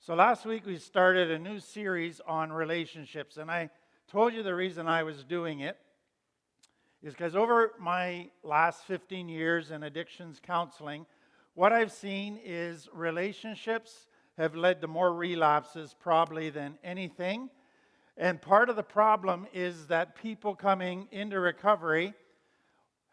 So last week we started a new series on relationships, and I told you the reason I was doing it is because over my last 15 years in addictions counseling, what I've seen is relationships have led to more relapses probably than anything. And part of the problem is that people coming into recovery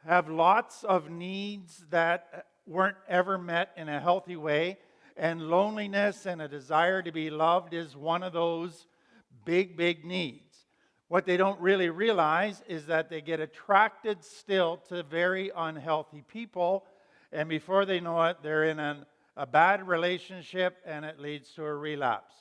have lots of needs that weren't ever met in a healthy way. And loneliness and a desire to be loved is one of those big needs. What they don't really realize is that they get attracted still to very unhealthy people. And before they know it, they're in a bad relationship and it leads to a relapse.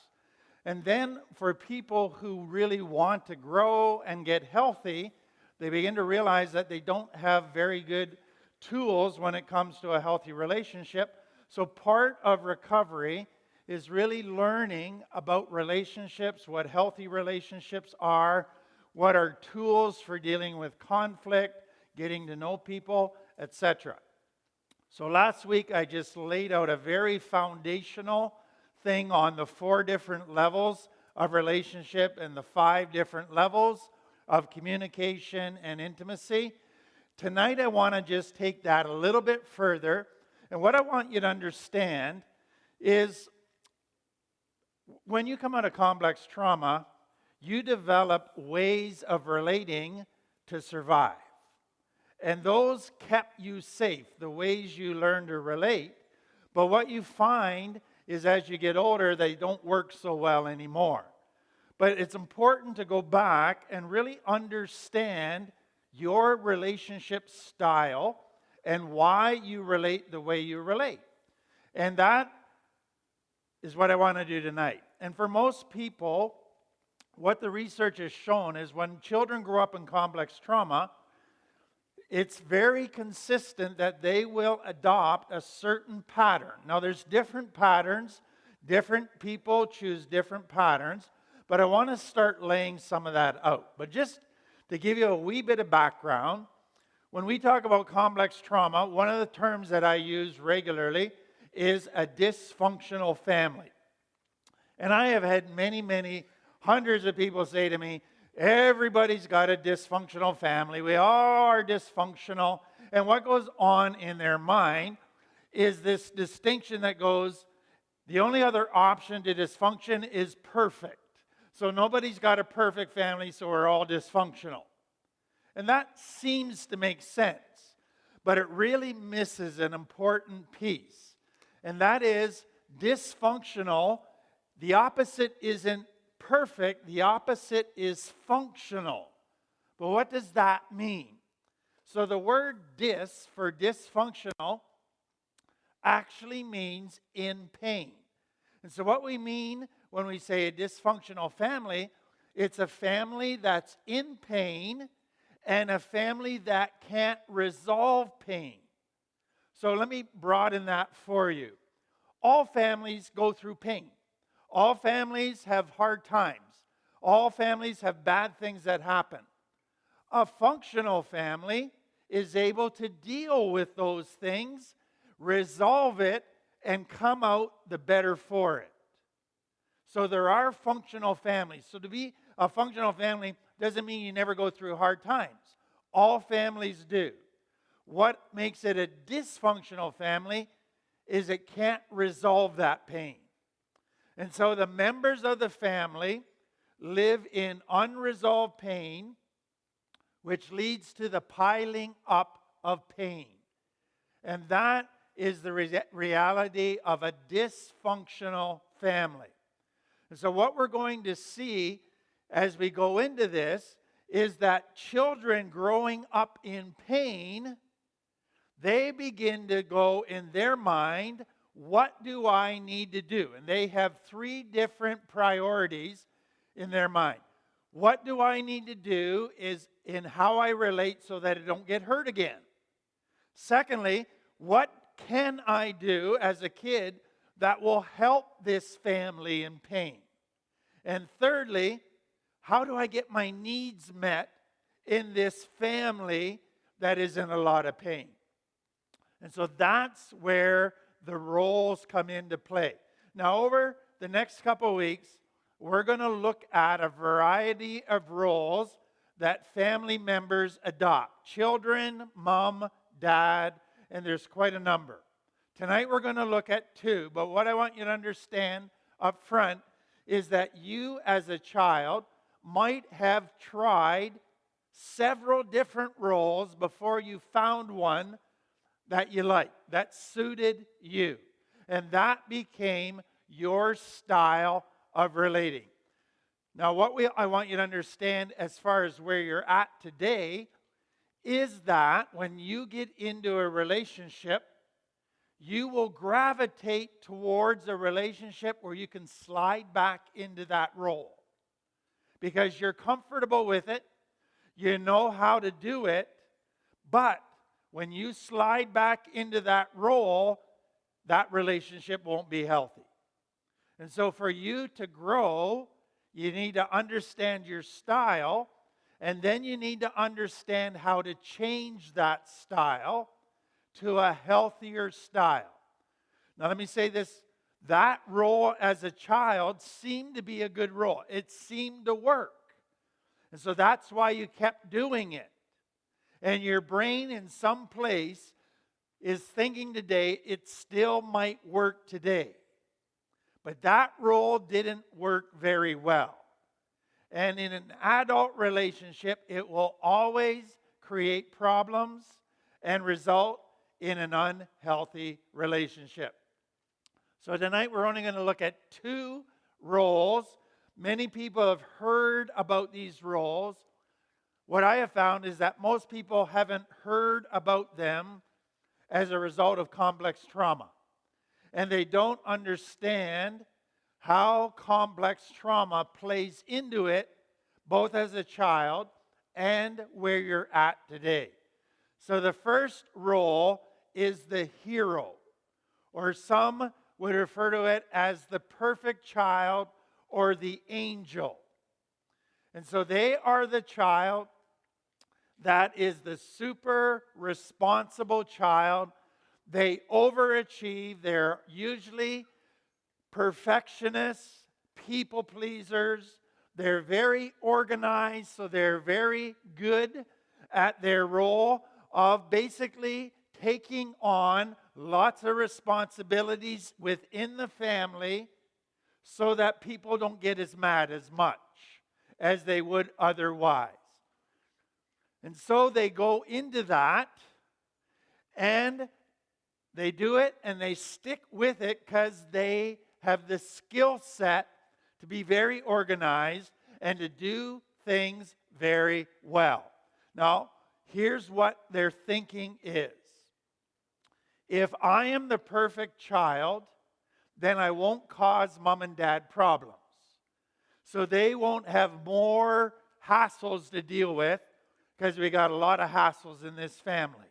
And then for people who really want to grow and get healthy, they begin to realize that they don't have very good tools when it comes to a healthy relationship. So part of recovery is really learning about relationships, what healthy relationships are, what are tools for dealing with conflict, getting to know people, etc. So last week I just laid out a very foundational thing on the 4 different levels of relationship and the 5 different levels of communication and intimacy. Tonight I want to just take that a little bit further. And what I want you to understand is when you come out of complex trauma, you develop ways of relating to survive. And those kept you safe, the ways you learn to relate. But what you find is as you get older, they don't work so well anymore. But it's important to go back and really understand your relationship style and why you relate the way you relate. And that is what I want to do tonight. And for most people, what the research has shown is when children grow up in complex trauma, it's very consistent that they will adopt a certain pattern. Now, there's different patterns. Different people choose different patterns. But I want to start laying some of that out. But just to give you a wee bit of background, when we talk about complex trauma, one of the terms that I use regularly is a dysfunctional family. And I have had many, hundreds of people say to me, everybody's got a dysfunctional family. We all are dysfunctional. And what goes on in their mind is this distinction that goes, the only other option to dysfunction is perfect. So nobody's got a perfect family, so we're all dysfunctional. And that seems to make sense, but it really misses an important piece. And that is dysfunctional. The opposite isn't perfect, the opposite is functional. But what does that mean? So the word dys for dysfunctional actually means in pain. And so what we mean when we say a dysfunctional family, it's a family that's in pain and a family that can't resolve pain. So let me broaden that for you. All families go through pain. All families have hard times. All families have bad things that happen. A functional family is able to deal with those things, resolve it, and come out the better for it. So there are functional families. So to be a functional family doesn't mean you never go through hard times. All families do. What makes it a dysfunctional family is it can't resolve that pain. And so the members of the family live in unresolved pain, which leads to the piling up of pain. And that is the reality of a dysfunctional family. And so what we're going to see as we go into this is that children growing up in pain, they begin to go in their mind, what do I need to do? And they have 3 different priorities in their mind. What do I need to do is in how I relate so that I don't get hurt again. Secondly, what can I do as a kid that will help this family in pain? And thirdly, how do I get my needs met in this family that is in a lot of pain? And so that's where the roles come into play. Now, over the next couple of weeks, we're going to look at a variety of roles that family members adopt. Children, mom, dad, and there's quite a number. Tonight we're going to look at two, but what I want you to understand up front is that you as a child might have tried several different roles before you found one that you liked, that suited you. And that became your style of relating. Now, I want you to understand as far as where you're at today is that when you get into a relationship, you will gravitate towards a relationship where you can slide back into that role because you're comfortable with it, you know how to do it, but when you slide back into that role, that relationship won't be healthy. And so for you to grow, you need to understand your style, and then you need to understand how to change that style to a healthier style. Now let me say this, that role as a child seemed to be a good role. It seemed to work. And so that's why you kept doing it. And your brain in some place is thinking today it still might work today. But that role didn't work very well. And in an adult relationship, it will always create problems and result in an unhealthy relationship. So tonight we're only going to look at two roles. Many people have heard about these roles. What I have found is that most people haven't heard about them as a result of complex trauma. And they don't understand how complex trauma plays into it, both as a child and where you're at today. So the first role is the hero, or some would refer to it as the perfect child or the angel. And so they are the child that is the super responsible child. They overachieve. They're usually perfectionists, people pleasers. They're very organized, so they're very good at their role of basically taking on lots of responsibilities within the family so that people don't get as mad as much as they would otherwise. And so they go into that, and they do it, and they stick with it because they have the skill set to be very organized and to do things very well. Now, here's what their thinking is. If I am the perfect child, then I won't cause mom and dad problems. So they won't have more hassles to deal with, because we got a lot of hassles in this family.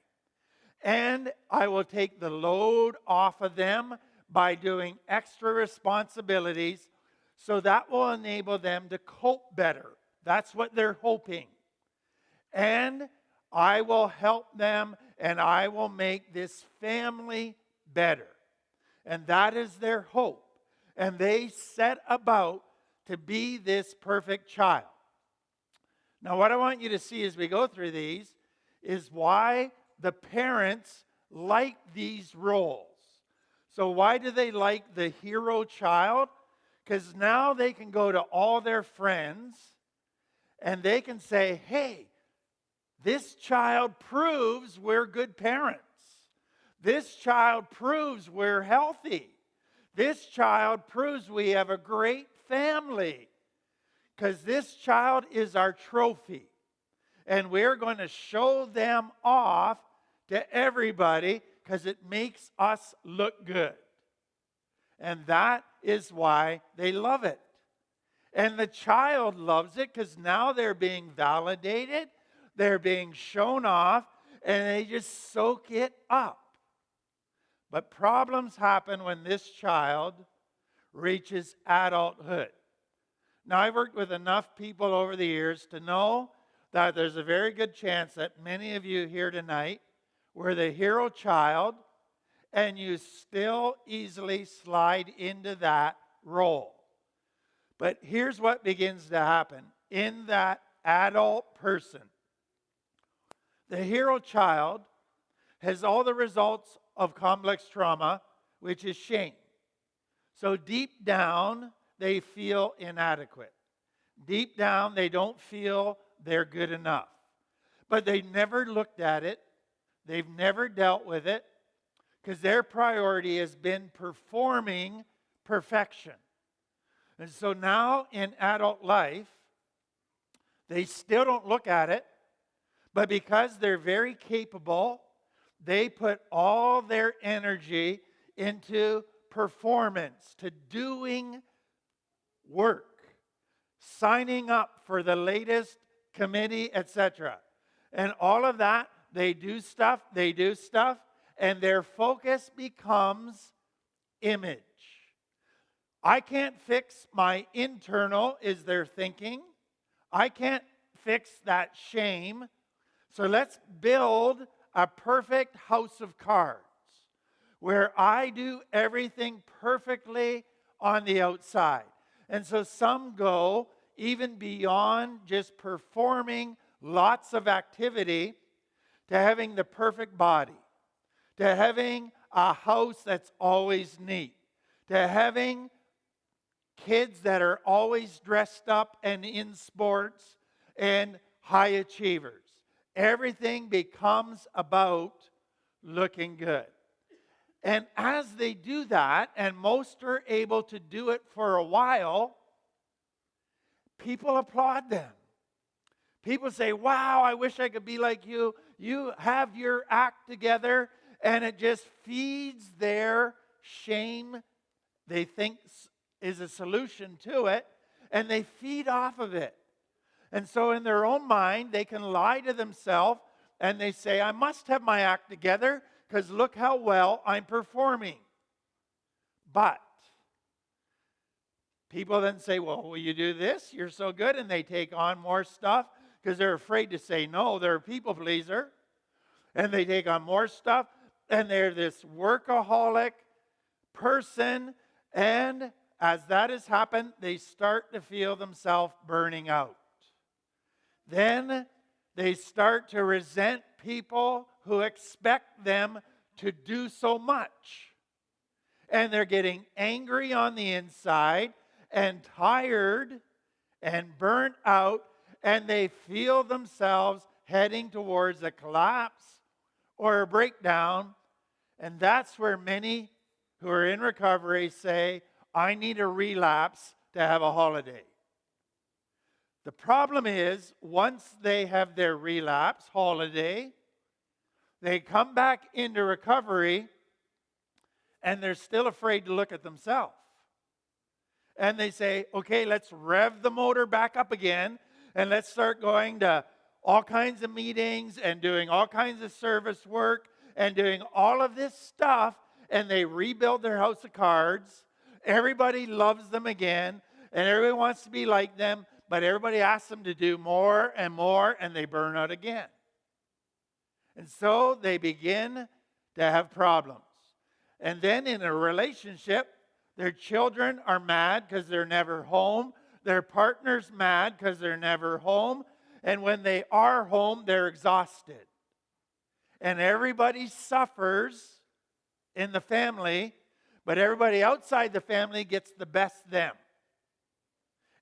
And I will take the load off of them by doing extra responsibilities, so that will enable them to cope better. That's what they're hoping. And I will help them, and I will make this family better. And that is their hope. And they set about to be this perfect child. Now, what I want you to see as we go through these is why the parents like these roles. So why do they like the hero child? Because now they can go to all their friends and they can say, hey, this child proves we're good parents. This child proves we're healthy. This child proves we have a great family. Because this child is our trophy. And we're going to show them off to everybody because it makes us look good. And that is why they love it. And the child loves it because now they're being validated, they're being shown off, and they just soak it up. But problems happen when this child reaches adulthood. Now, I've worked with enough people over the years to know that there's a very good chance that many of you here tonight were the hero child, and you still easily slide into that role. But here's what begins to happen in that adult person. The hero child has all the results of complex trauma, which is shame. So deep down, they feel inadequate. Deep down, they don't feel they're good enough. But they never looked at it. They've never dealt with it because their priority has been performing perfection. And so now in adult life, they still don't look at it, but because they're very capable, they put all their energy into performance, to doing work, signing up for the latest committee, etc. And all of that, they do stuff, and their focus becomes image. I can't fix my internal, is their thinking. I can't fix that shame. So let's build a perfect house of cards where I do everything perfectly on the outside. And so some go even beyond just performing lots of activity to having the perfect body, to having a house that's always neat, to having kids that are always dressed up and in sports and high achievers. Everything becomes about looking good. And as they do that, and most are able to do it for a while, people applaud them. People say, wow, I wish I could be like you. You have your act together, and it just feeds their shame. They think is a solution to it, and they feed off of it. And so in their own mind, they can lie to themselves, and they say, I must have my act together because look how well I'm performing. But people then say, well, will you do this? You're so good. And they take on more stuff because they're afraid to say no. They're a people pleaser. And they take on more stuff, and they're this workaholic person. And as that has happened, they start to feel themselves burning out. Then they start to resent people who expect them to do so much. And they're getting angry on the inside and tired and burnt out, and they feel themselves heading towards a collapse or a breakdown. And that's where many who are in recovery say, I need a relapse to have a holiday. The problem is, once they have their relapse holiday, they come back into recovery and they're still afraid to look at themselves. And they say, okay, let's rev the motor back up again and let's start going to all kinds of meetings and doing all kinds of service work and doing all of this stuff, and they rebuild their house of cards. Everybody loves them again, and everybody wants to be like them, but everybody asks them to do more, and they burn out again. And so they begin to have problems. And then in a relationship, their children are mad because they're never home. Their partner's mad because they're never home. And when they are home, they're exhausted. And everybody suffers in the family, but everybody outside the family gets the best them.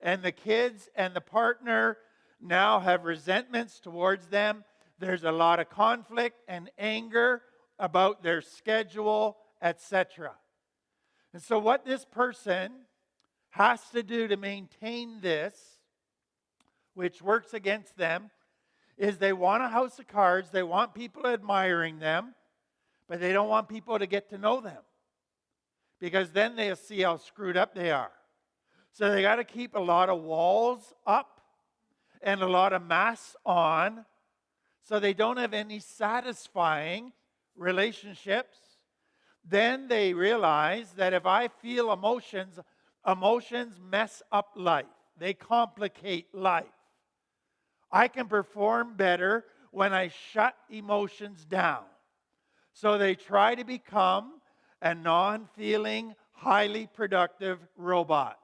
And the kids and the partner now have resentments towards them. There's a lot of conflict and anger about their schedule, etc. And so what this person has to do to maintain this, which works against them, is they want a house of cards, they want people admiring them, but they don't want people to get to know them, because then they'll see how screwed up they are. So they got to keep a lot of walls up and a lot of masks on, so they don't have any satisfying relationships. Then they realize that if I feel emotions, emotions mess up life. They complicate life. I can perform better when I shut emotions down. So they try to become a non-feeling, highly productive robot.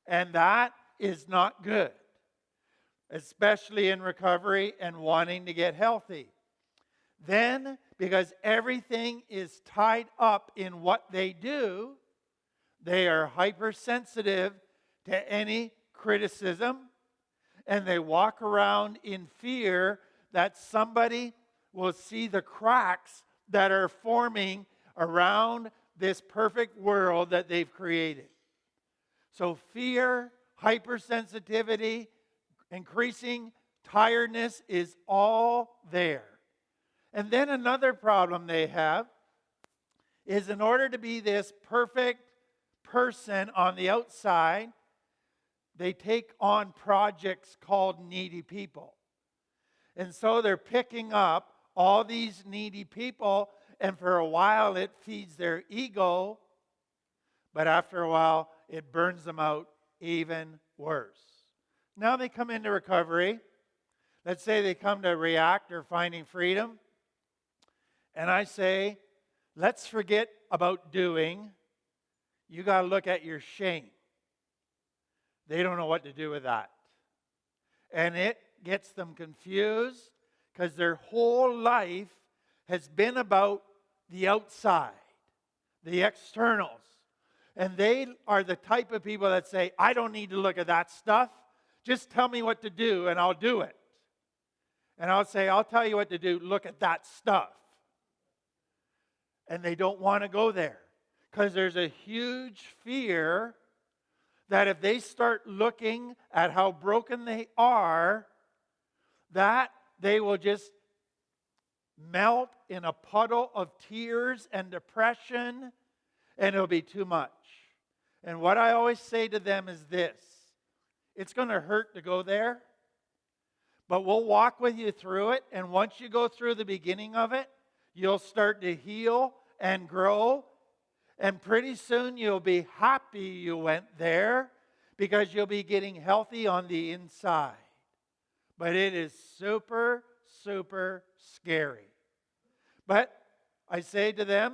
And that is not good, especially in recovery and wanting to get healthy. Then, because everything is tied up in what they do, they are hypersensitive to any criticism, and they walk around in fear that somebody will see the cracks that are forming around this perfect world that they've created. So fear, hypersensitivity, increasing tiredness is all there. And then another problem they have is, in order to be this perfect person on the outside, they take on projects called needy people. And so they're picking up all these needy people, and for a while it feeds their ego, but after a while it burns them out even worse. Now they come into recovery. Let's say they come to React or Finding Freedom, and I say, let's forget about doing. You got to look at your shame. They don't know what to do with that. And it gets them confused because their whole life has been about the outside, the externals. And they are the type of people that say, I don't need to look at that stuff. Just tell me what to do and I'll do it. And I'll say, I'll tell you what to do. Look at that stuff. And they don't want to go there because there's a huge fear that if they start looking at how broken they are, that they will just melt in a puddle of tears and depression, and it'll be too much. And what I always say to them is this: it's going to hurt to go there, but we'll walk with you through it, and once you go through the beginning of it, you'll start to heal and grow, and pretty soon you'll be happy you went there because you'll be getting healthy on the inside. But it is super, super scary. But I say to them,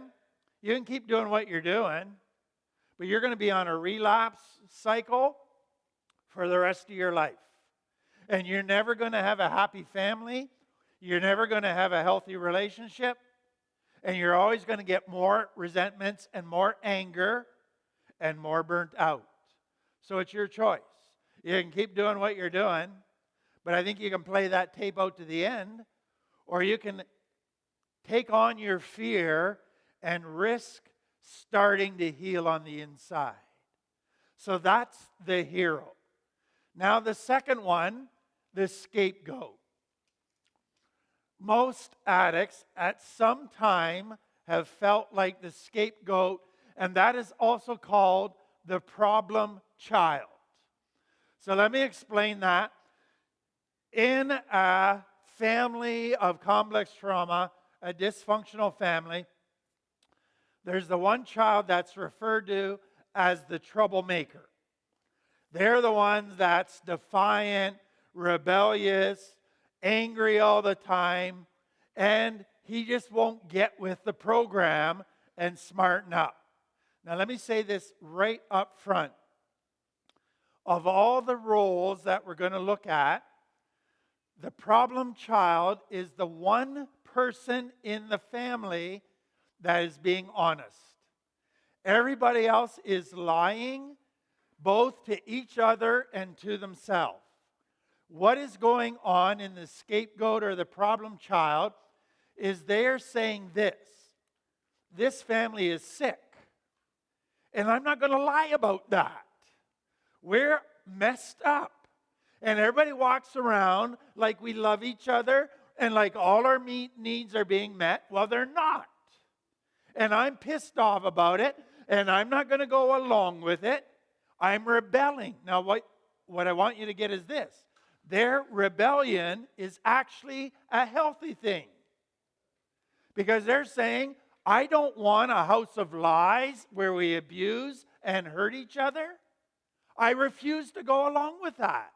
you can keep doing what you're doing, but you're going to be on a relapse cycle for the rest of your life. And you're never going to have a happy family. You're never going to have a healthy relationship. And you're always going to get more resentments and more anger and more burnt out. So it's your choice. You can keep doing what you're doing, but I think you can play that tape out to the end, or you can take on your fear and risk starting to heal on the inside. So that's the hero. Now the second one, the scapegoat. Most addicts at some time have felt like the scapegoat, and that is also called the problem child. So let me explain that. In a family of complex trauma, a dysfunctional family, there's the one child that's referred to as the troublemaker. They're the ones that's defiant, rebellious, angry all the time, and he just won't get with the program and smarten up. Now let me say this right up front. Of all the roles that we're going to look at, the problem child is the one person in the family that is being honest. Everybody else is lying, both to each other and to themselves. What is going on in the scapegoat or the problem child is they're saying this family is sick. And I'm not going to lie about that. We're messed up. And everybody walks around like we love each other and like all our needs are being met. Well, they're not. And I'm pissed off about it, and I'm not going to go along with it. I'm rebelling. Now, what I want you to get is this. Their rebellion is actually a healthy thing. Because they're saying, I don't want a house of lies where we abuse and hurt each other. I refuse to go along with that.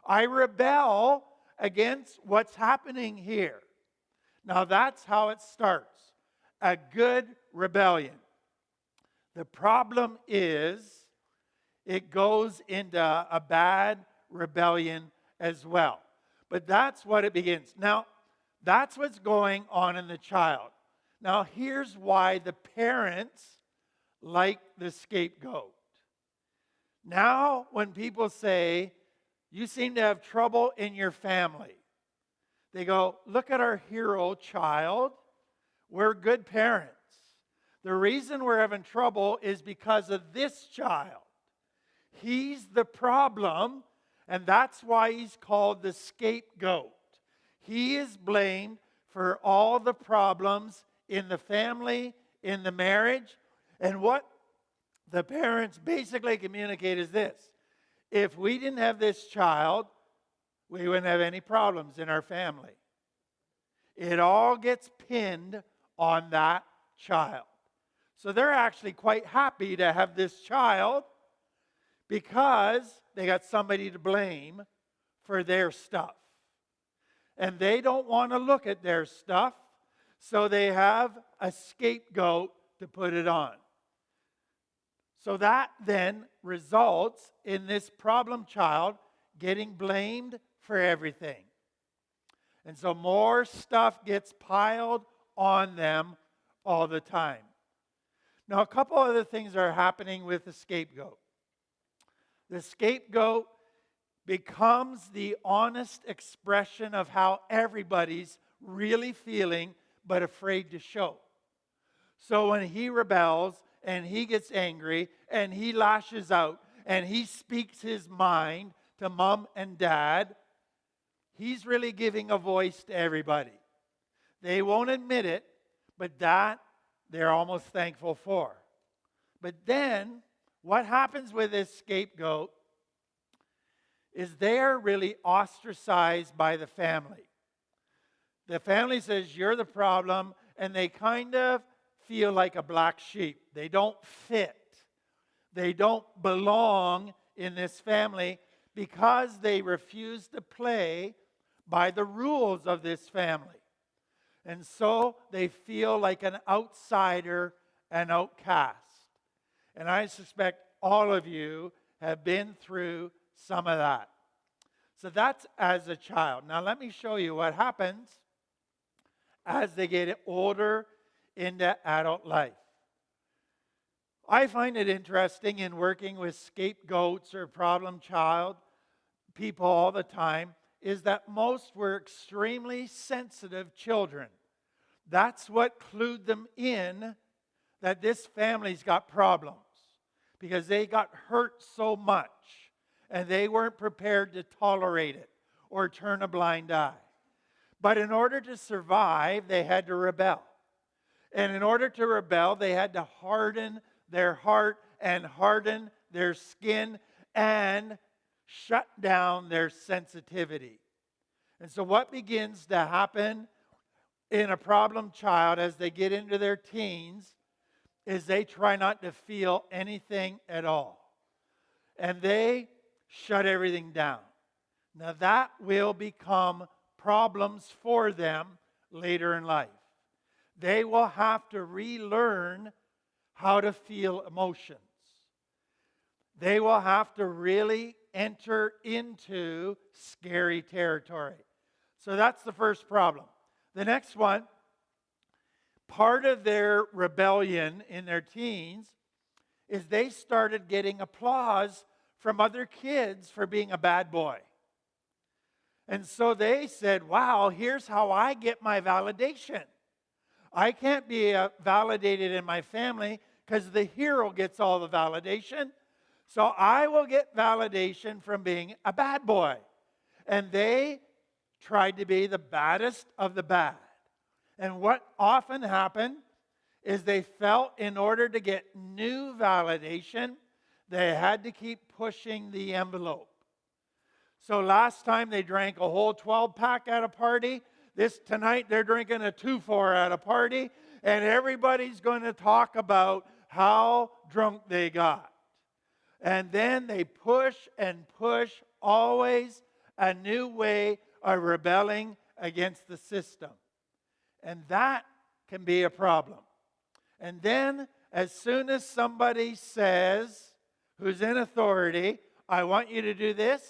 I rebel against what's happening here. Now that's how it starts. A good rebellion. The problem is it goes into a bad rebellion as well. But that's what it begins. Now, that's what's going on in the child. Now, here's why the parents like the scapegoat. Now, when people say, you seem to have trouble in your family, they go, look at our hero child. We're good parents. The reason we're having trouble is because of this child. He's the problem, and that's why he's called the scapegoat. He is blamed for all the problems in the family, in the marriage. And what the parents basically communicate is this: if we didn't have this child, we wouldn't have any problems in our family. It all gets pinned on that child. So they're actually quite happy to have this child because they got somebody to blame for their stuff. And they don't want to look at their stuff, so they have a scapegoat to put it on. So that then results in this problem child getting blamed for everything. And so more stuff gets piled on them all the time. Now, a couple other things are happening with the scapegoat. The scapegoat becomes the honest expression of how everybody's really feeling, but afraid to show. So when he rebels and he gets angry and he lashes out and he speaks his mind to mom and dad, he's really giving a voice to everybody. They won't admit it, but that they're almost thankful for. But then, what happens with this scapegoat is they're really ostracized by the family. The family says, you're the problem, and they kind of feel like a black sheep. They don't fit. They don't belong in this family because they refuse to play by the rules of this family. And so they feel like an outsider, an outcast. And I suspect all of you have been through some of that. So that's as a child. Now let me show you what happens as they get older into adult life. I find it interesting in working with scapegoats or problem child people all the time is that most were extremely sensitive children. That's what clued them in that this family's got problems because they got hurt so much and they weren't prepared to tolerate it or turn a blind eye. But in order to survive, they had to rebel. And in order to rebel, they had to harden their heart and harden their skin and shut down their sensitivity. And so what begins to happen in a problem child as they get into their teens is they try not to feel anything at all. And they shut everything down. Now that will become problems for them later in life. They will have to relearn how to feel emotions. They will have to really enter into scary territory. So that's the first problem. The next one, part of their rebellion in their teens is they started getting applause from other kids for being a bad boy. And so they said, wow, here's how I get my validation. I can't be validated in my family because the hero gets all the validation. So I will get validation from being a bad boy. And they tried to be the baddest of the bad. And what often happened is they felt in order to get new validation, they had to keep pushing the envelope. So last time they drank a whole 12-pack at a party. Tonight they're drinking a 2-4 at a party. And everybody's going to talk about how drunk they got. And then they push and push, always a new way of rebelling against the system. And that can be a problem. And then As soon as somebody says, who's in authority, I want you to do this,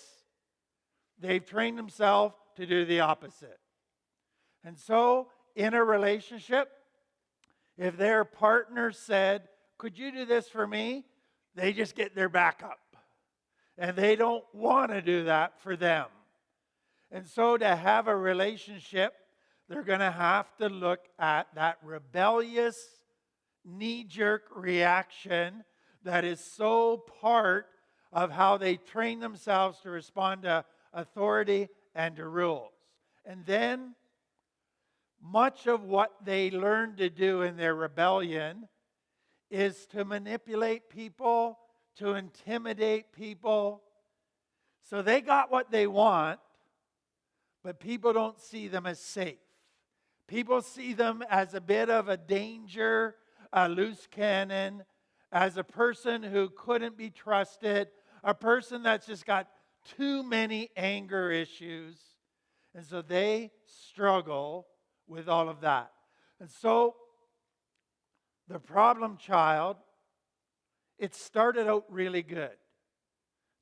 they've trained themselves to do the opposite. And so, in a relationship, if their partner said, could you do this for me? They just get their back up. And they don't want to do that for them. And so to have a relationship, they're going to have to look at that rebellious, knee-jerk reaction that is so part of how they train themselves to respond to authority and to rules. And then, much of what they learn to do in their rebellion is to manipulate people, to intimidate people. So they got what they want, but people don't see them as safe. People see them as a bit of a danger, a loose cannon, as a person who couldn't be trusted, a person that's just got too many anger issues. And so they struggle with all of that. And so the problem child, it started out really good.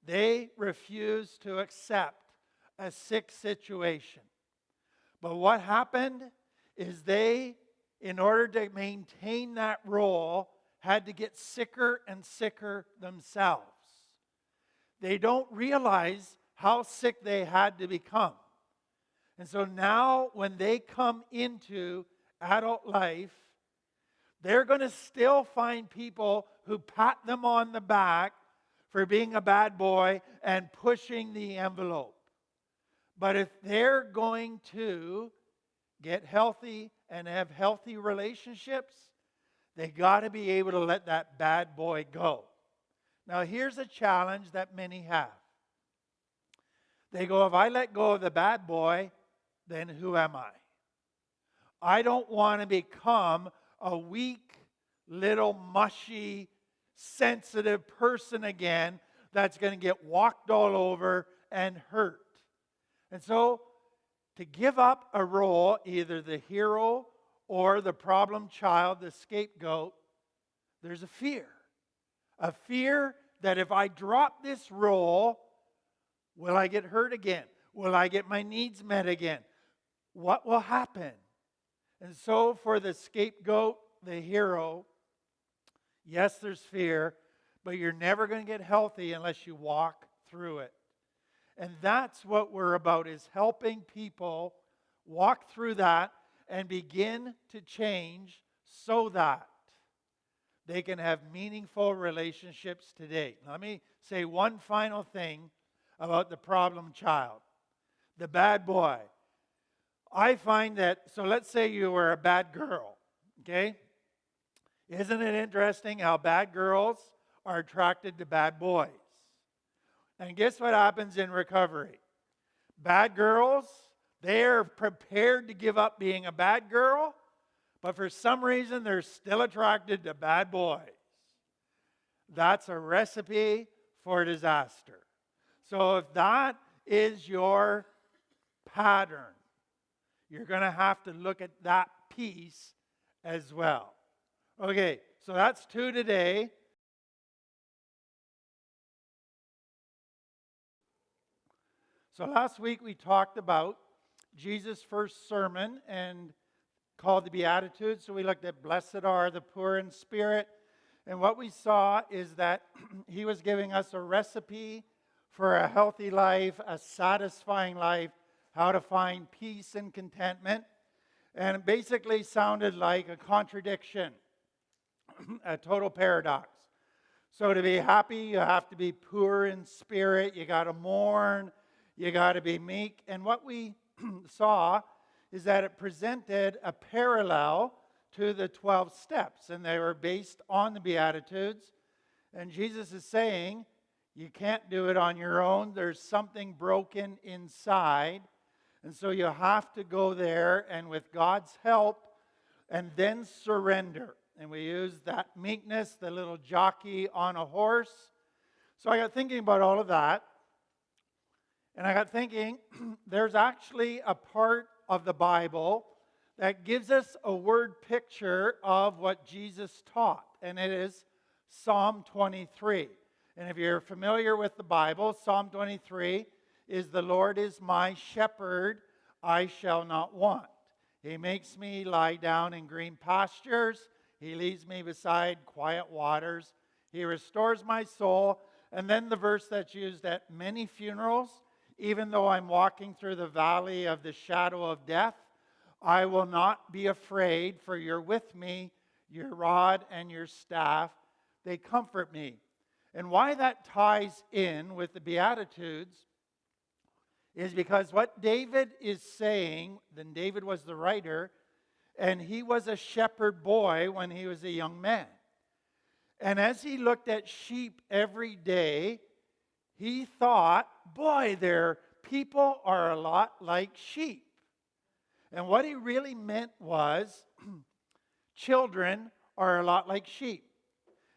They refused to accept a sick situation. But what happened is they, in order to maintain that role, had to get sicker and sicker themselves. They don't realize how sick they had to become. And so now when they come into adult life, they're going to still find people who pat them on the back for being a bad boy and pushing the envelope. But if they're going to get healthy and have healthy relationships, they got to be able to let that bad boy go. Now here's a challenge that many have. They go, if I let go of the bad boy, then who am I? I don't want to become a weak, little, mushy, sensitive person again that's going to get walked all over and hurt. And so, to give up a role, either the hero or the problem child, the scapegoat, there's a fear. A fear that if I drop this role, will I get hurt again? Will I get my needs met again? What will happen? And so for the scapegoat, the hero, yes, there's fear, but you're never going to get healthy unless you walk through it. And that's what we're about, is helping people walk through that and begin to change so that they can have meaningful relationships today. Let me say one final thing about the problem child, the bad boy. I find that, so let's say you were a bad girl, okay? Isn't it interesting how bad girls are attracted to bad boys? And guess what happens in recovery? Bad girls, they are prepared to give up being a bad girl, but for some reason they're still attracted to bad boys. That's a recipe for disaster. So if that is your pattern, you're going to have to look at that piece as well. Okay, so that's 2 today. So last week we talked about Jesus' first sermon and called the Beatitudes. So we looked at blessed are the poor in spirit. And what we saw is that he was giving us a recipe for a healthy life, a satisfying life, how to find peace and contentment. And it basically sounded like a contradiction, a total paradox. So to be happy, you have to be poor in spirit. You got to mourn. You got to be meek. And what we saw is that it presented a parallel to the 12 steps. And they were based on the Beatitudes. And Jesus is saying, you can't do it on your own. There's something broken inside. And so you have to go there and with God's help and then surrender. And we use that meekness, the little jockey on a horse. So I got thinking about all of that. And I got thinking, there's actually a part of the Bible that gives us a word picture of what Jesus taught, and it is Psalm 23. And if you're familiar with the Bible, Psalm 23 is, "The Lord is my shepherd, I shall not want. He makes me lie down in green pastures. He leads me beside quiet waters. He restores my soul." And then the verse that's used at many funerals, "Even though I'm walking through the valley of the shadow of death, I will not be afraid, for you're with me. Your rod and your staff, they comfort me." And why that ties in with the Beatitudes is because what David is saying, then David was the writer, and he was a shepherd boy when he was a young man. And as he looked at sheep every day, he thought, boy, their people are a lot like sheep. And what he really meant was, children are a lot like sheep.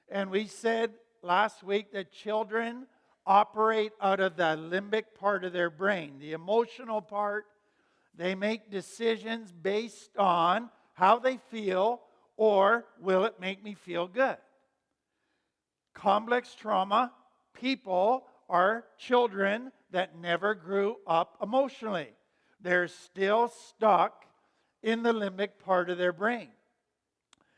And we said last week that children operate out of the limbic part of their brain, the emotional part. They make decisions based on how they feel, or will it make me feel good? Complex trauma people are children that never grew up emotionally. They're still stuck in the limbic part of their brain.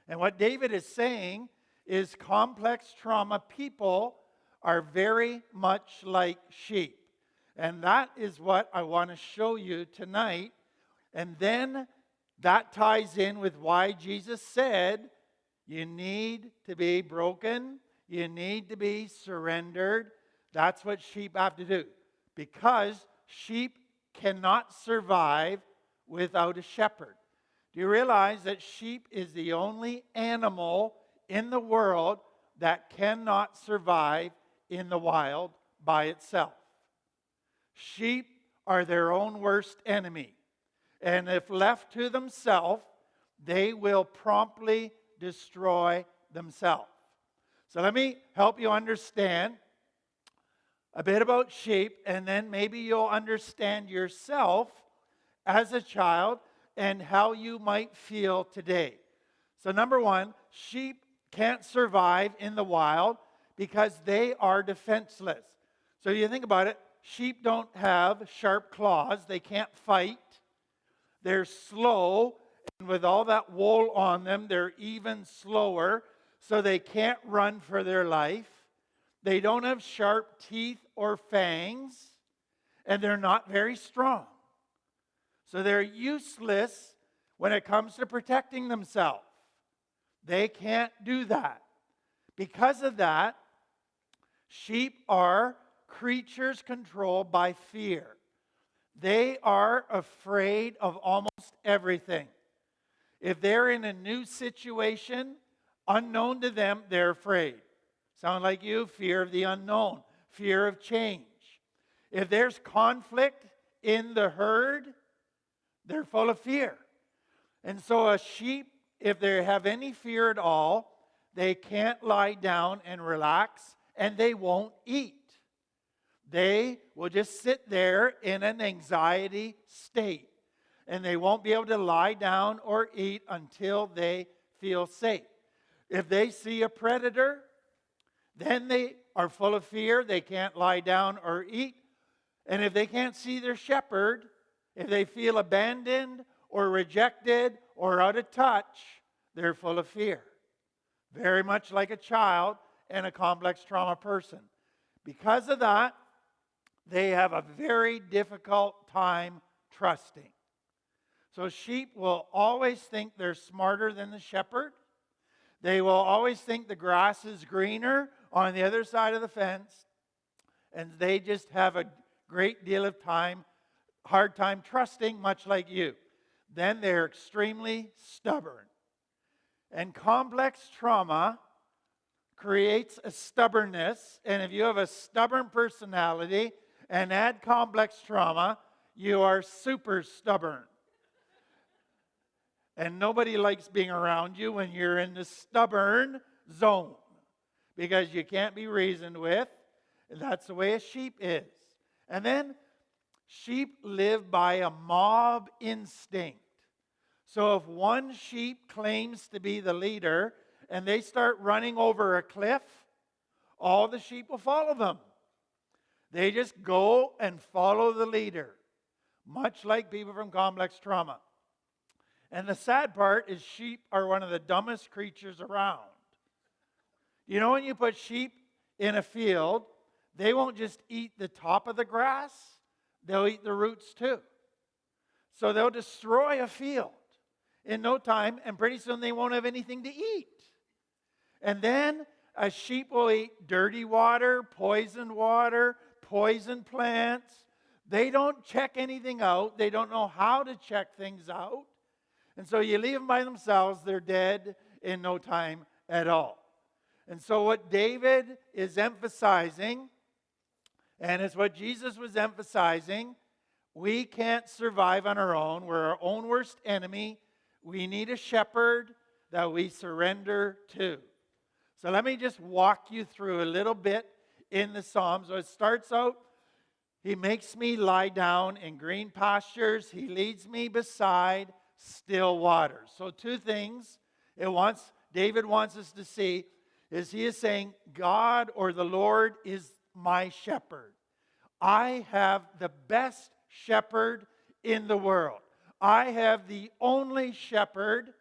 And what David is saying is complex trauma people are very much like sheep. And that is what I want to show you tonight. And then that ties in with why Jesus said you need to be broken, you need to be surrendered. That's what sheep have to do. Because sheep cannot survive without a shepherd. Do you realize that sheep is the only animal in the world that cannot survive in the wild by itself? Sheep are their own worst enemy. And if left to themselves, they will promptly destroy themselves. So let me help you understand a bit about sheep, and then maybe you'll understand yourself as a child and how you might feel today. So number one, sheep can't survive in the wild because they are defenseless. So you think about it, sheep don't have sharp claws, they can't fight, they're slow, and with all that wool on them, they're even slower, so they can't run for their life. They don't have sharp teeth or fangs, and they're not very strong. So they're useless when it comes to protecting themselves. They can't do that. Because of that, sheep are creatures controlled by fear. They are afraid of almost everything. If they're in a new situation, unknown to them, they're afraid. Sound like you? Fear of the unknown, fear of change. If there's conflict in the herd, they're full of fear. And so a sheep, if they have any fear at all, they can't lie down and relax, and they won't eat. They will just sit there in an anxiety state, and they won't be able to lie down or eat until they feel safe. If they see a predator, then they are full of fear. They can't lie down or eat. And if they can't see their shepherd, if they feel abandoned or rejected or out of touch, they're full of fear. Very much like a child and a complex trauma person. Because of that, they have a very difficult time trusting. So sheep will always think they're smarter than the shepherd. They will always think the grass is greener on the other side of the fence. And they just have a great deal of hard time trusting, much like you. Then they're extremely stubborn. And complex trauma creates a stubbornness. And if you have a stubborn personality and add complex trauma, you are super stubborn. And nobody likes being around you when you're in the stubborn zone, because you can't be reasoned with. That's the way a sheep is. And then sheep live by a mob instinct. So if one sheep claims to be the leader and they start running over a cliff, all the sheep will follow them. They just go and follow the leader, much like people from complex trauma. And the sad part is sheep are one of the dumbest creatures around. You know, when you put sheep in a field, they won't just eat the top of the grass, they'll eat the roots too. So they'll destroy a field in no time, and pretty soon they won't have anything to eat. And then a sheep will eat dirty water, poisoned plants. They don't check anything out. They don't know how to check things out. And so you leave them by themselves, they're dead in no time at all. And so what David is emphasizing, and it's what Jesus was emphasizing, we can't survive on our own. We're our own worst enemy. We need a shepherd that we surrender to. So let me just walk you through a little bit in the Psalms. So it starts out, he makes me lie down in green pastures. He leads me beside still waters. So two things David wants us to see is he is saying, God or the Lord is my shepherd. I have the best shepherd in the world. I have the only shepherd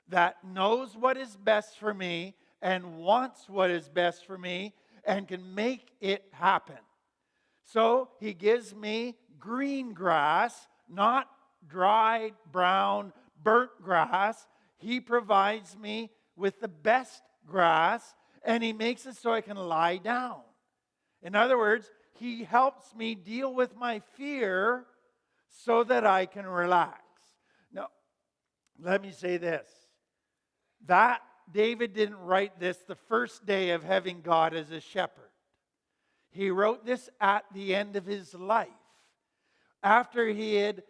that knows what is best for me and wants what is best for me and can make it happen. So he gives me green grass, not dried, brown, burnt grass. He provides me with the best grass, and he makes it so I can lie down. In other words, he helps me deal with my fear so that I can relax. Now, let me say this. That David didn't write this the first day of having God as a shepherd. He wrote this at the end of his life, after he had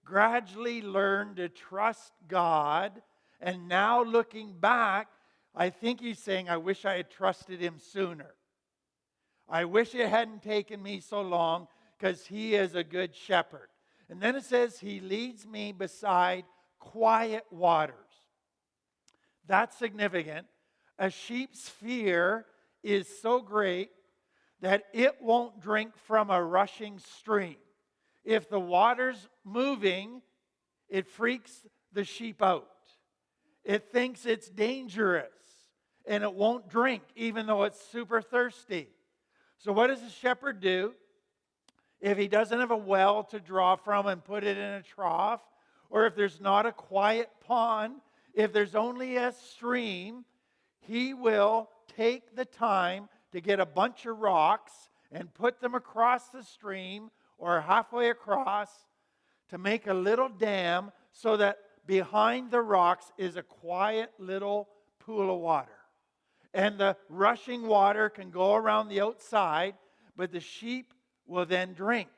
gradually learned to trust God, and now looking back, I think he's saying, I wish I had trusted him sooner. I wish it hadn't taken me so long, because he is a good shepherd. And then it says, he leads me beside quiet waters. That's significant. A sheep's fear is so great that it won't drink from a rushing stream. If the water's moving, it freaks the sheep out. It thinks it's dangerous, and it won't drink even though it's super thirsty. So what does a shepherd do if he doesn't have a well to draw from and put it in a trough, or if there's not a quiet pond, if there's only a stream? He will take the time to get a bunch of rocks and put them across the stream or halfway across to make a little dam so that behind the rocks is a quiet little pool of water. And the rushing water can go around the outside, but the sheep will then drink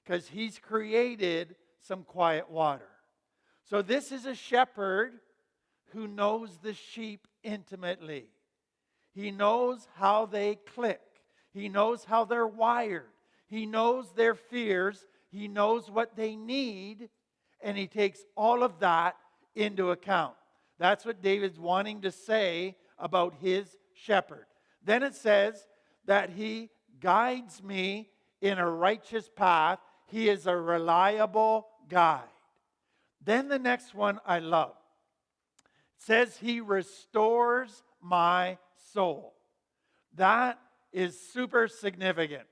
because he's created some quiet water. So this is a shepherd who knows the sheep intimately. He knows how they click. He knows how they're wired. He knows their fears. He knows what they need, and he takes all of that into account. That's what David's wanting to say about his shepherd. Then it says that he guides me in a righteous path. He is a reliable guide. Then the next one I love. It says he restores my soul. That is super significant.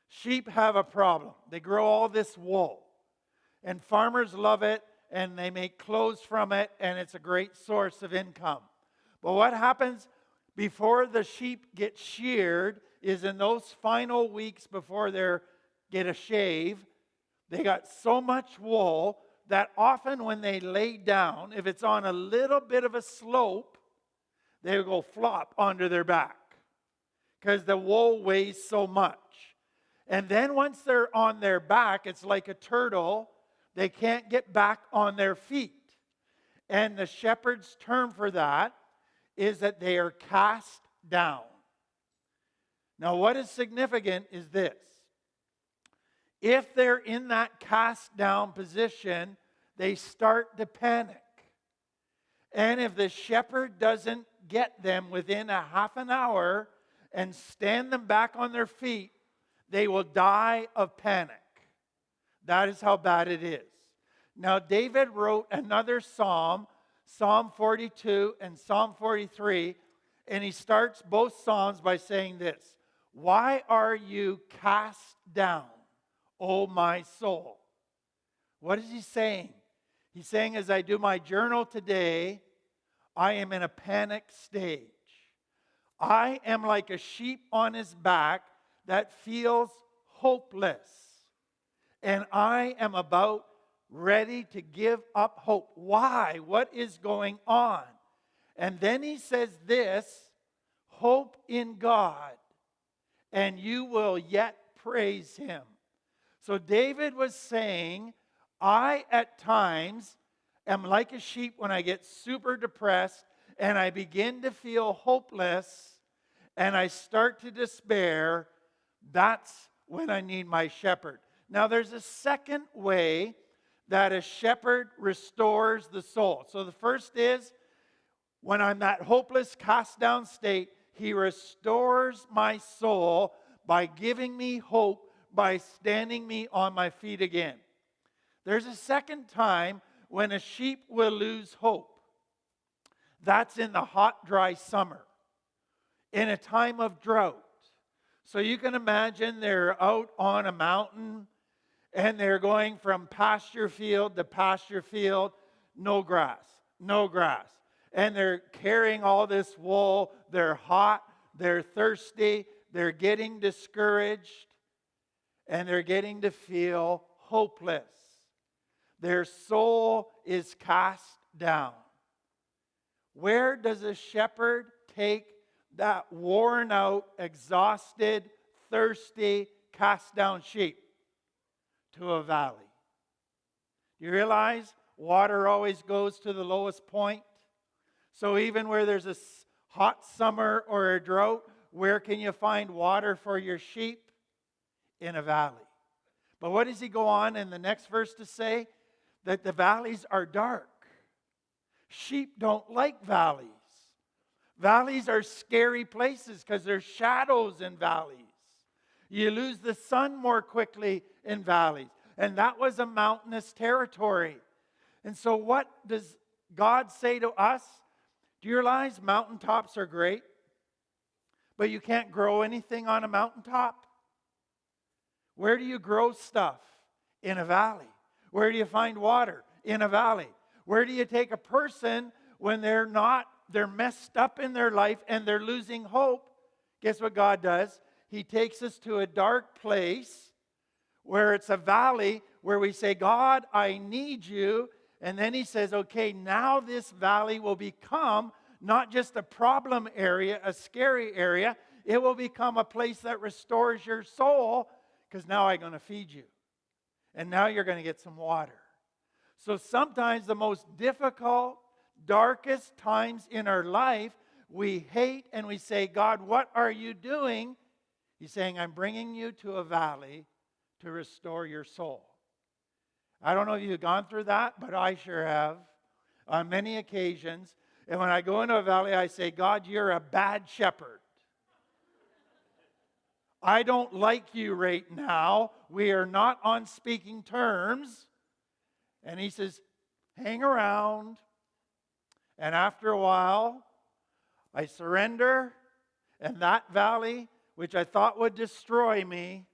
Sheep have a problem. They grow all this wool, and farmers love it, and they make clothes from it, and it's a great source of income. But what happens before the sheep get sheared is in those final weeks before they get a shave, they got so much wool that often when they lay down, if it's on a little bit of a slope, they will go flop onto their back because the wool weighs so much. And then once they're on their back, it's like a turtle. They can't get back on their feet. And the shepherd's term for that is that they are cast down. Now, what is significant is this. If they're in that cast down position, they start to panic. And if the shepherd doesn't get them within a half an hour and stand them back on their feet, they will die of panic. That is how bad it is. Now, David wrote another psalm, Psalm 42 and Psalm 43, and he starts both psalms by saying this: "Why are you cast down, O my soul?" What is he saying? He's saying, as I do my journal today, I am in a panic stage. I am like a sheep on his back that feels hopeless. And I am about ready to give up hope. Why? What is going on? And then he says this: hope in God, and you will yet praise him. So David was saying, I at times am like a sheep when I get super depressed and I begin to feel hopeless and I start to despair. That's when I need my shepherd. Now, there's a second way that a shepherd restores the soul. So the first is, when I'm that hopeless, cast down state, he restores my soul by giving me hope, by standing me on my feet again. There's a second time when a sheep will lose hope. That's in the hot, dry summer, in a time of drought. So you can imagine they're out on a mountain and they're going from pasture field to pasture field, no grass, no grass. And they're carrying all this wool, they're hot, they're thirsty, they're getting discouraged, and they're getting to feel hopeless. Their soul is cast down. Where does a shepherd take that worn out, exhausted, thirsty, cast down sheep? To a valley. You realize water always goes to the lowest point? So even where there's a hot summer or a drought, where can you find water for your sheep? In a valley. But what does he go on in the next verse to say? That the valleys are dark. Sheep don't like valleys. Valleys are scary places because there's shadows in valleys. You lose the sun more quickly in valleys. And that was a mountainous territory. And so what does God say to us? Do you realize mountaintops are great, but you can't grow anything on a mountaintop? Where do you grow stuff? In a valley. Where do you find water? In a valley. Where do you take a person when they're messed up in their life and they're losing hope? Guess what God does? He takes us to a dark place where it's a valley where we say, God, I need you. And then he says, okay, now this valley will become not just a problem area, a scary area. It will become a place that restores your soul, because now I'm going to feed you. And now you're going to get some water. So sometimes the most difficult, darkest times in our life, we hate and we say, God, what are you doing? He's saying, I'm bringing you to a valley to restore your soul. I don't know if you've gone through that, but I sure have on many occasions. And when I go into a valley, I say, God, you're a bad shepherd. I don't like you right now. We are not on speaking terms. And he says, hang around. And after a while, I surrender. And that valley, which I thought would destroy me,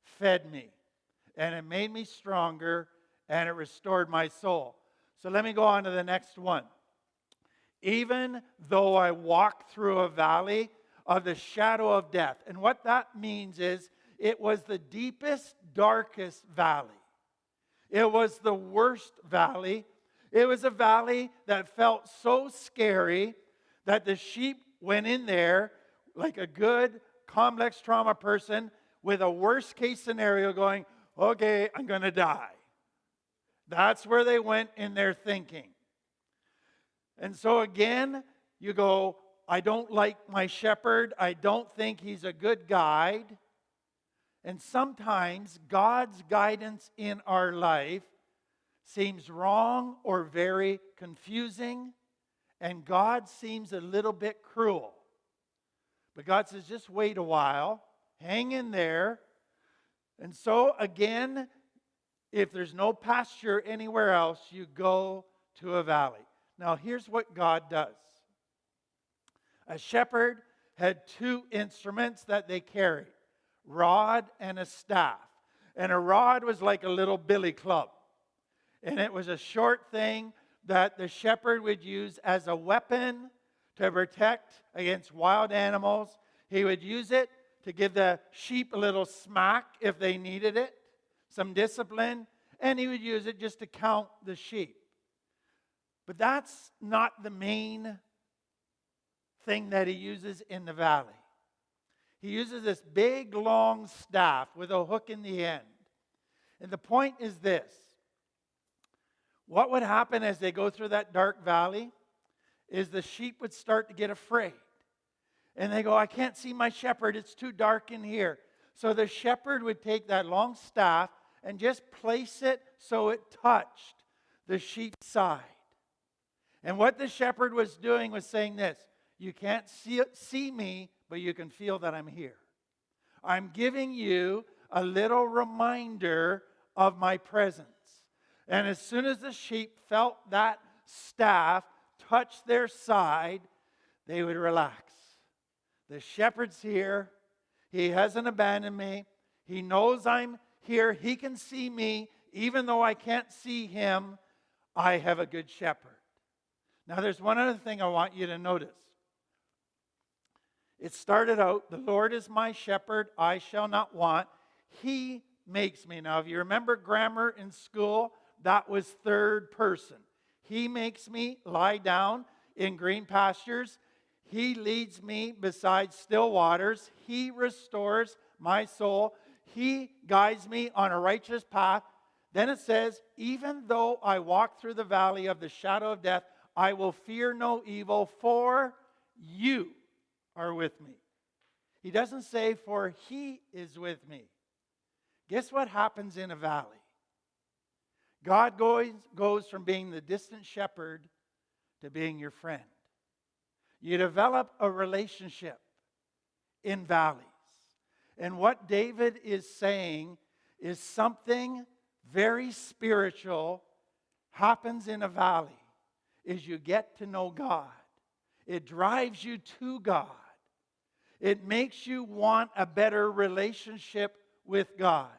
fed me. And it made me stronger, and it restored my soul. So let me go on to the next one. Even though I walk through a valley of the shadow of death. And what that means is it was the deepest, darkest valley. It was the worst valley. It was a valley that felt so scary that the sheep went in there like a good complex trauma person with a worst case scenario going, okay, I'm going to die. That's where they went in their thinking. And so again, you go, I don't like my shepherd. I don't think he's a good guide. And sometimes God's guidance in our life seems wrong or very confusing, and God seems a little bit cruel. But God says, just wait a while, hang in there. And so again, if there's no pasture anywhere else, you go to a valley. Now here's what God does. A shepherd had two instruments that they carried, rod and a staff. And a rod was like a little billy club. And it was a short thing that the shepherd would use as a weapon to protect against wild animals. He would use it to give the sheep a little smack if they needed it, some discipline, and he would use it just to count the sheep. But that's not the main thing that he uses in the valley. He uses this big, long staff with a hook in the end. And the point is this. What would happen as they go through that dark valley is the sheep would start to get afraid. And they go, I can't see my shepherd. It's too dark in here. So the shepherd would take that long staff and just place it so it touched the sheep's side. And what the shepherd was doing was saying this, you can't see me, but you can feel that I'm here. I'm giving you a little reminder of my presence. And as soon as the sheep felt that staff touch their side, they would relax. The shepherd's here. He hasn't abandoned me. He knows I'm here. He can see me. Even though I can't see him, I have a good shepherd. Now there's one other thing I want you to notice. It started out, the Lord is my shepherd, I shall not want. He makes me. Now if you remember grammar in school, that was third person. He makes me lie down in green pastures. He leads me beside still waters. He restores my soul. He guides me on a righteous path. Then it says, even though I walk through the valley of the shadow of death, I will fear no evil, for you are with me. He doesn't say, for he is with me. Guess what happens in a valley? God goes from being the distant shepherd to being your friend. You develop a relationship in valleys. And what David is saying is something very spiritual happens in a valley, is you get to know God. It drives you to God. It makes you want a better relationship with God.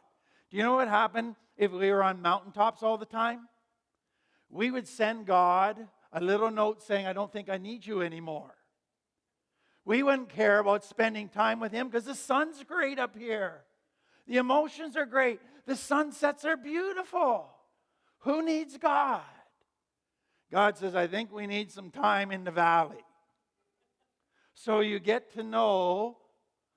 Do you know what happened if we were on mountaintops all the time? We would send God a little note saying, I don't think I need you anymore. We wouldn't care about spending time with him because the sun's great up here. The emotions are great. The sunsets are beautiful. Who needs God? God says, I think we need some time in the valley. So you get to know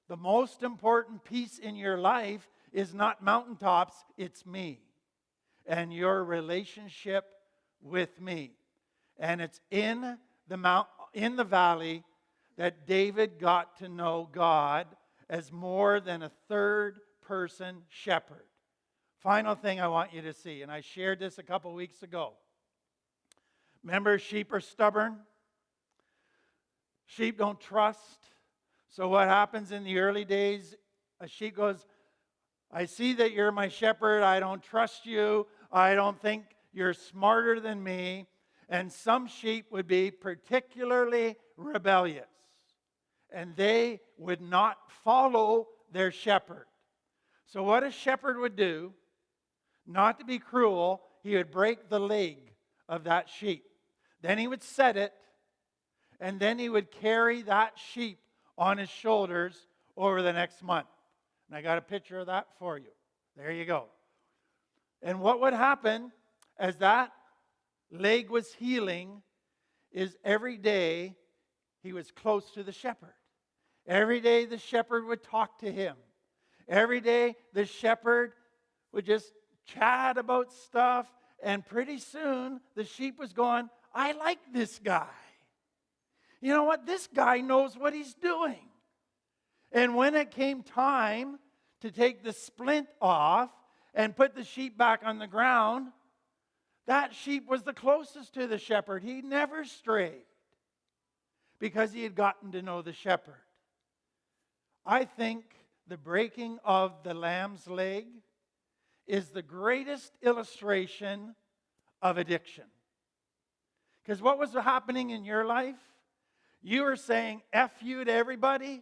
the most important piece in your life is not mountaintops, it's me and your relationship with me. And it's in the valley that David got to know God as more than a third-person shepherd. Final thing I want you to see, and I shared this a couple weeks ago. Remember, sheep are stubborn. Sheep don't trust. So what happens in the early days, a sheep goes, I see that you're my shepherd. I don't trust you. I don't think you're smarter than me. And some sheep would be particularly rebellious. And they would not follow their shepherd. So what a shepherd would do, not to be cruel, he would break the leg of that sheep. Then he would set it, and then he would carry that sheep on his shoulders over the next month. And I got a picture of that for you. There you go. And what would happen as that leg was healing is every day he was close to the shepherd. Every day the shepherd would talk to him. Every day the shepherd would just chat about stuff. And pretty soon the sheep was going, I like this guy. You know what? This guy knows what he's doing. And when it came time to take the splint off and put the sheep back on the ground, That sheep was the closest to the shepherd. He never strayed because he had gotten to know the shepherd. I think the breaking of the lamb's leg is the greatest illustration of addiction. Because what was happening in your life? You were saying F you to everybody.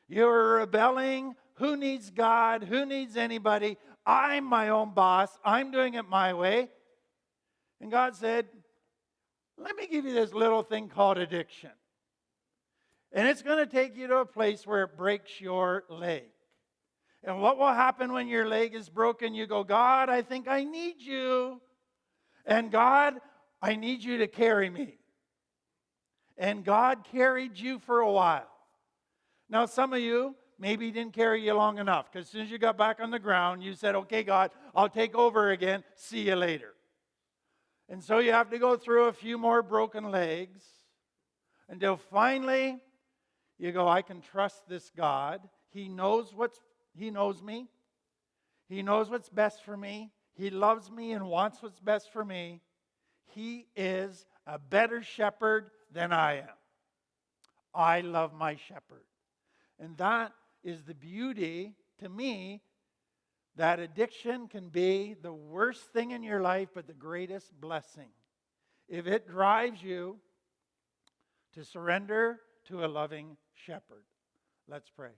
You were rebelling. Who needs God? Who needs anybody? I'm my own boss. I'm doing it my way. And God said, let me give you this little thing called addiction. And it's going to take you to a place where it breaks your leg. And what will happen when your leg is broken? You go, God, I think I need you. And God, I need you to carry me. And God carried you for a while. Now, some of you maybe didn't carry you long enough, because as soon as you got back on the ground, you said, okay, God, I'll take over again. See you later. And so you have to go through a few more broken legs until finally you go, I can trust this God. He knows me. He knows what's best for me. He loves me and wants what's best for me. He is a better shepherd than I am. I love my shepherd. And that is the beauty, to me, that addiction can be the worst thing in your life, but the greatest blessing. If it drives you to surrender to a loving shepherd. Let's pray.